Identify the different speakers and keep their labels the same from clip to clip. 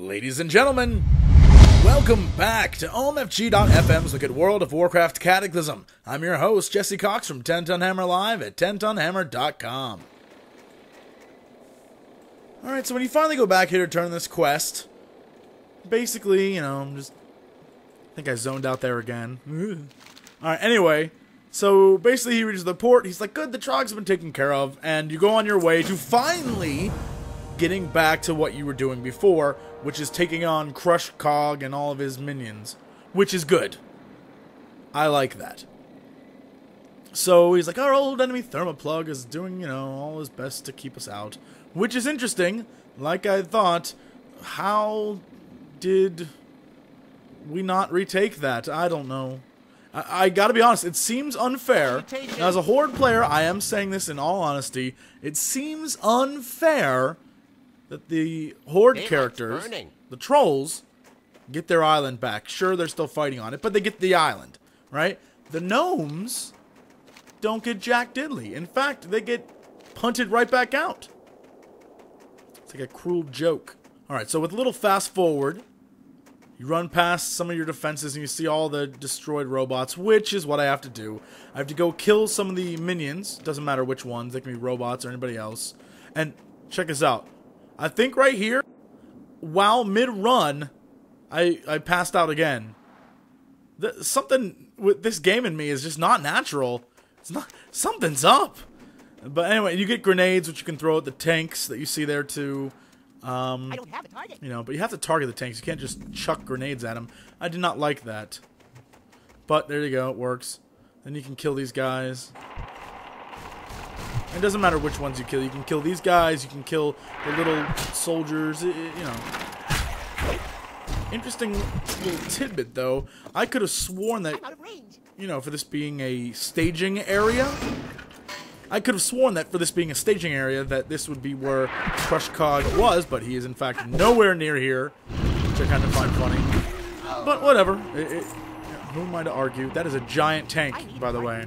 Speaker 1: Ladies and gentlemen, welcome back to OMFG.FM's Look at World of Warcraft Cataclysm. I'm your host, Jesse Cox from 10 Ton Hammer Live at 10tonhammer.com. Alright, so when you finally go back here to turn this quest, basically, I think I zoned out there again. Alright, anyway, so basically he reaches the port, he's like, good, the Trogs have been taken care of, and you go on your way to finally getting back to what you were doing before, which is taking on Crush Cog and all of his minions, which is good. I like that. So he's like, our old enemy Thermoplug is doing, all his best to keep us out, which is interesting. Like I thought, how did we not retake that? I don't know. I gotta be honest, it seems unfair. Now, as a Horde player, I am saying this in all honesty, it seems unfair that the Horde characters, the trolls, get their island back. Sure, they're still fighting on it, but they get the island, right? The gnomes don't get jack diddly. In fact, they get punted right back out. It's like a cruel joke. Alright, so with a little fast forward, you run past some of your defenses and you see all the destroyed robots, which is what I have to do. I have to go kill some of the minions. Doesn't matter which ones. They can be robots or anybody else. And check this out. I think right here, while mid-run, I passed out again. Something with this game in me is just not natural. It's not. Something's up. But anyway, you get grenades, which you can throw at the tanks that you see there too. I don't have a target. But you have to target the tanks. You can't just chuck grenades at them. I did not like that. But there you go, it works. Then you can kill these guys. It doesn't matter which ones you kill. You can kill these guys. You can kill the little soldiers. Interesting little tidbit, though. I could have sworn that, for this being a staging area, that this would be where Crush Cog was, but he is in fact nowhere near here, which I kind of find funny. But whatever. Who am I to argue? That is a giant tank, by the way.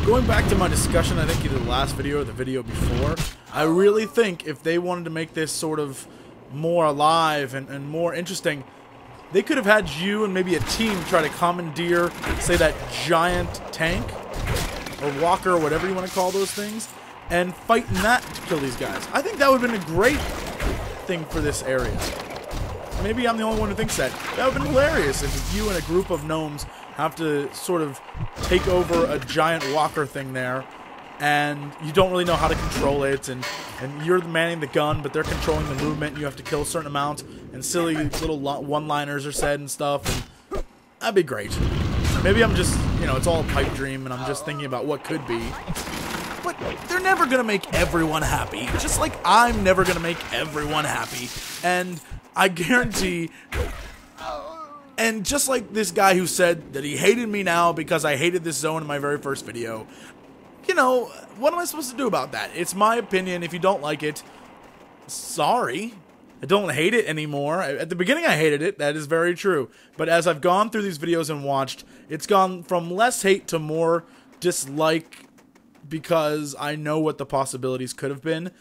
Speaker 1: Going back to my discussion, I think either the last video or the video before, I really think if they wanted to make this sort of more alive and more interesting, they could have had you and maybe a team try to commandeer, say, that giant tank, or walker, or whatever you want to call those things, and fight in that to kill these guys. I think that would have been a great thing for this area. Maybe I'm the only one who thinks that. That would have been hilarious if you and a group of gnomes have to sort of take over a giant walker thing there, and you don't really know how to control it, and you're manning the gun, but they're controlling the movement, and you have to kill a certain amount, and silly little one-liners are said and stuff, and that'd be great. Maybe I'm just, it's all a pipe dream, and I'm just thinking about what could be. But they're never gonna make everyone happy, just like I'm never gonna make everyone happy, and I guarantee... And just like this guy who said that he hated me now because I hated this zone in my very first video, what am I supposed to do about that? It's my opinion. If you don't like it, sorry. I don't hate it anymore. At the beginning I hated it. That is very true. But as I've gone through these videos and watched, it's gone from less hate to more dislike because I know what the possibilities could have been.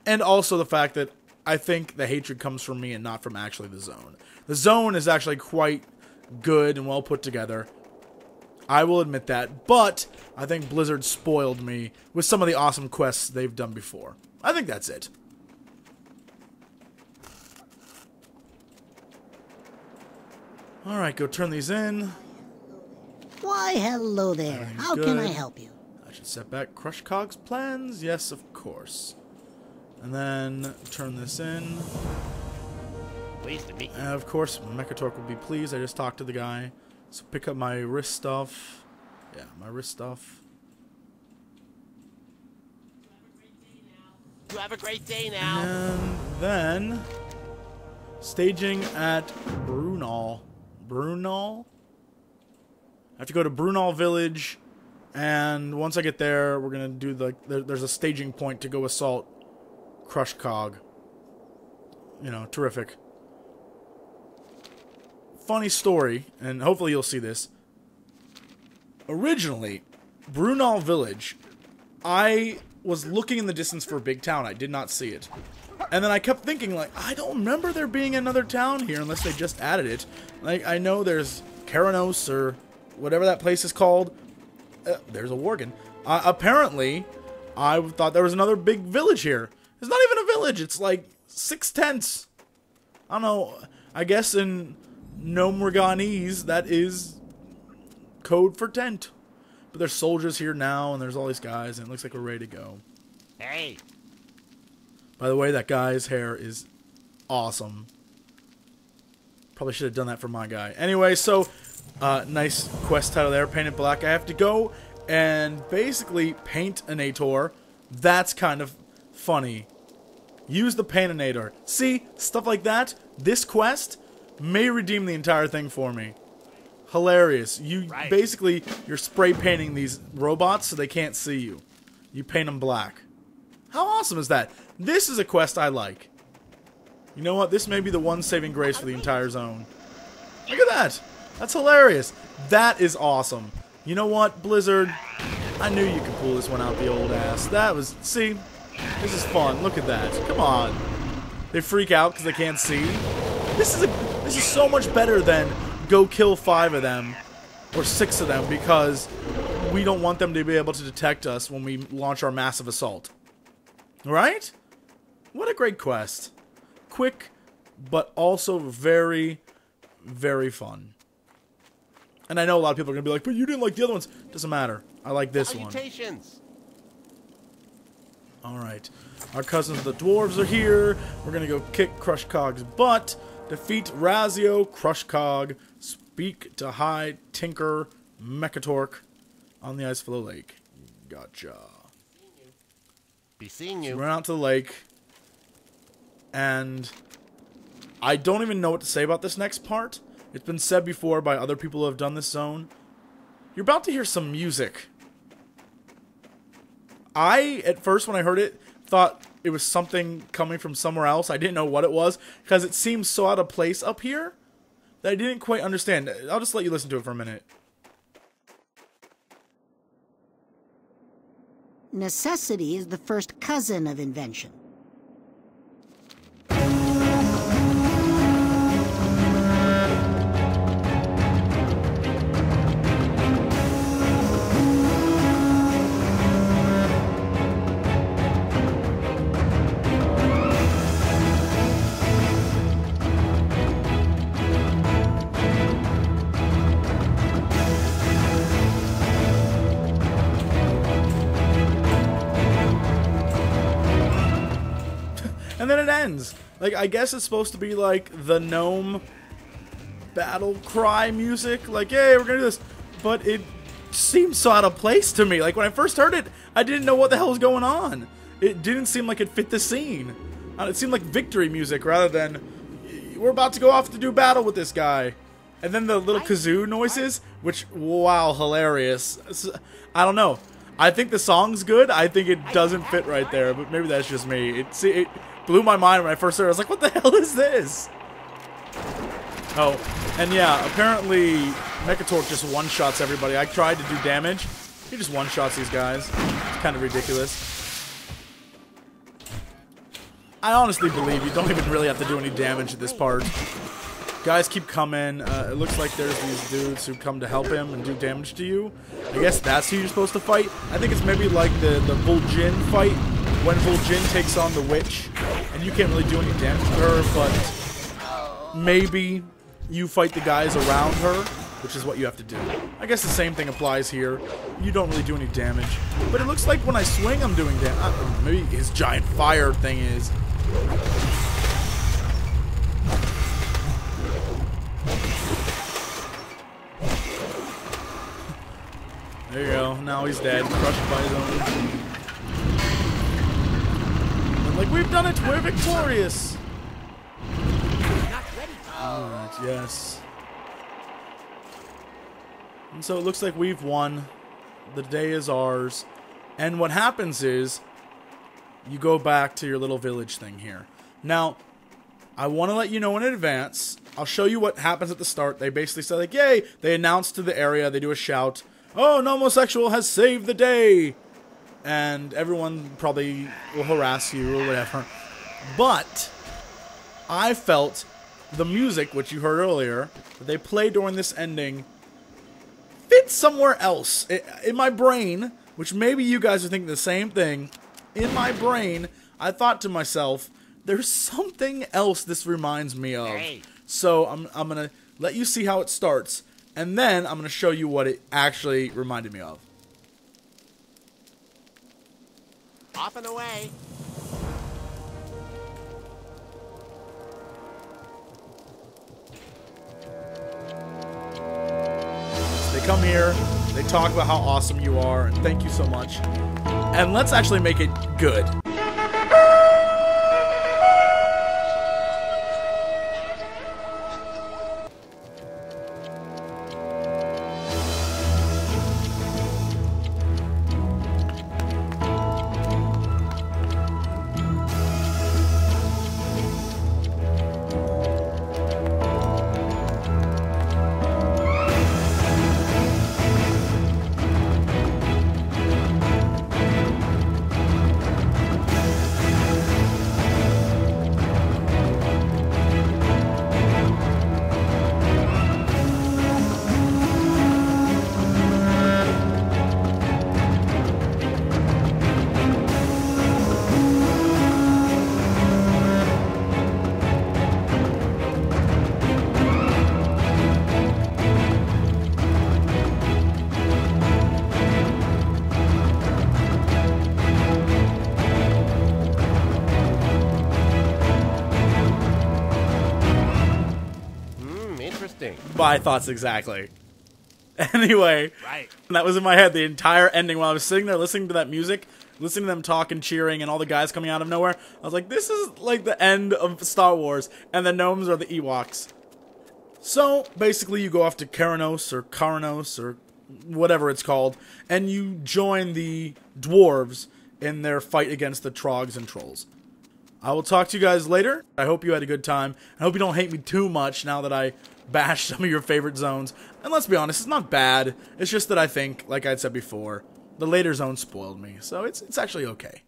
Speaker 1: And also the fact that I think the hatred comes from me and not from actually the zone. The zone is actually quite good and well put together. I will admit that, but I think Blizzard spoiled me with some of the awesome quests they've done before. I think that's it. Alright, go turn these in.
Speaker 2: Why, hello there. How can I help you?
Speaker 1: I should set back Crush Cog's plans. Yes, of course. And then turn this in.
Speaker 3: Pleased to meet you.
Speaker 1: And of course, Mechatork will be pleased. I just talked to the guy. So pick up my wrist stuff. Yeah, my wrist stuff.
Speaker 3: You have a great day now.
Speaker 1: And then staging at Brunal. Brunal? I have to go to Brunal Village, and once I get there, we're gonna do there's a staging point to go assault Crush Cog. Terrific. Funny story, and hopefully you'll see this. Originally, Brunal Village, I was looking in the distance for a big town. I did not see it. And then I kept thinking, like, I don't remember there being another town here unless they just added it. Like, I know there's Karanos or whatever that place is called. There's a Worgen. Apparently, I thought there was another big village here. It's not even a village. It's like 6 tents. I don't know. I guess in Gnomereganese, that is code for tent. But there's soldiers here now, and there's all these guys, and it looks like we're ready to go.
Speaker 3: Hey.
Speaker 1: By the way, that guy's hair is awesome. Probably should have done that for my guy. Anyway, so, nice quest title there, Painted Black. I have to go and basically paint an Ator. That's kind of funny. Use the Paintinator. See, stuff like that. This quest may redeem the entire thing for me. Hilarious. Basically, you're spray painting these robots so they can't see you. You paint them black. How awesome is that? This is a quest I like. You know what? This may be the one saving grace for the entire zone. Look at that. That's hilarious. That is awesome. You know what, Blizzard? I knew you could pull this one out the old ass. That was... See? This is fun. Look at that. Come on. They freak out because they can't see. This is so much better than go kill 5 of them or 6 of them because we don't want them to be able to detect us when we launch our massive assault. Right? What a great quest. Quick, but also very, very fun. And I know a lot of people are going to be like, but you didn't like the other ones. Doesn't matter. I like this one. Alright. Our cousins the dwarves are here. We're going to go kick Crush Cog's butt. Defeat Razio, Crush Cog. Speak to High Tinker Mechatork on the Iceflow Lake. Gotcha.
Speaker 3: Be seeing you.
Speaker 1: So we went out to the lake. And I don't even know what to say about this next part. It's been said before by other people who have done this zone. You're about to hear some music. I, at first when I heard it, thought it was something coming from somewhere else. I didn't know what it was, because it seems so out of place up here that I didn't quite understand. I'll just let you listen to it for a minute.
Speaker 2: Necessity is the first cousin of invention.
Speaker 1: And then it ends. Like, I guess it's supposed to be like the gnome battle cry music. Like, hey, we're gonna do this. But it seems so out of place to me. Like, when I first heard it, I didn't know what the hell was going on. It didn't seem like it fit the scene. It seemed like victory music rather than, we're about to go off to do battle with this guy. And then the little kazoo noises, which, wow, hilarious. I don't know. I think the song's good. I think it doesn't fit right there, but maybe that's just me. It blew my mind when I first heard it. I was like, what the hell is this? Oh, and yeah, apparently Mechatork just one-shots everybody. I tried to do damage. He just one-shots these guys. It's kind of ridiculous. I honestly believe you don't even really have to do any damage at this part. Guys keep coming. It looks like there's these dudes who come to help him and do damage to you. I guess that's who you're supposed to fight. I think it's maybe like the Vol'jin fight, when Vol'jin takes on the witch, and you can't really do any damage to her, but maybe you fight the guys around her, which is what you have to do. I guess the same thing applies here. You don't really do any damage. But it looks like when I swing, I'm doing damage. Maybe his giant fire thing is. There you go. Now he's dead. Crushed by his own. And like, we've done it. We're victorious. Alright, yes. And so it looks like we've won. The day is ours. And what happens is, you go back to your little village thing here. Now, I want to let you know in advance. I'll show you what happens at the start. They basically say, like, yay! They announce to the area. They do a shout. Oh, an homosexual has saved the day! and everyone probably will harass you or whatever. But I felt the music, which you heard earlier, that they play during this ending, fits somewhere else. In my brain, which maybe you guys are thinking the same thing, in my brain, I thought to myself, there's something else this reminds me of.
Speaker 3: Hey.
Speaker 1: So I'm going to let you see how it starts, and then I'm going to show you what it actually reminded me of.
Speaker 3: Off and away.
Speaker 1: They come here, they talk about how awesome you are, and thank you so much. And let's actually make it good.
Speaker 3: Interesting.
Speaker 1: My thoughts exactly. Anyway,
Speaker 3: Right.
Speaker 1: that was in my head the entire ending while I was sitting there listening to that music, listening to them talk and cheering and all the guys coming out of nowhere. I was like, this is like the end of Star Wars, and the gnomes are the Ewoks. So, basically you go off to Karanos or Karanos or whatever it's called, and you join the dwarves in their fight against the trogs and trolls. I will talk to you guys later. I hope you had a good time. I hope you don't hate me too much now that I bashed some of your favorite zones. And let's be honest, it's not bad. It's just that I think, like I said before, the later zones spoiled me. So it's actually okay.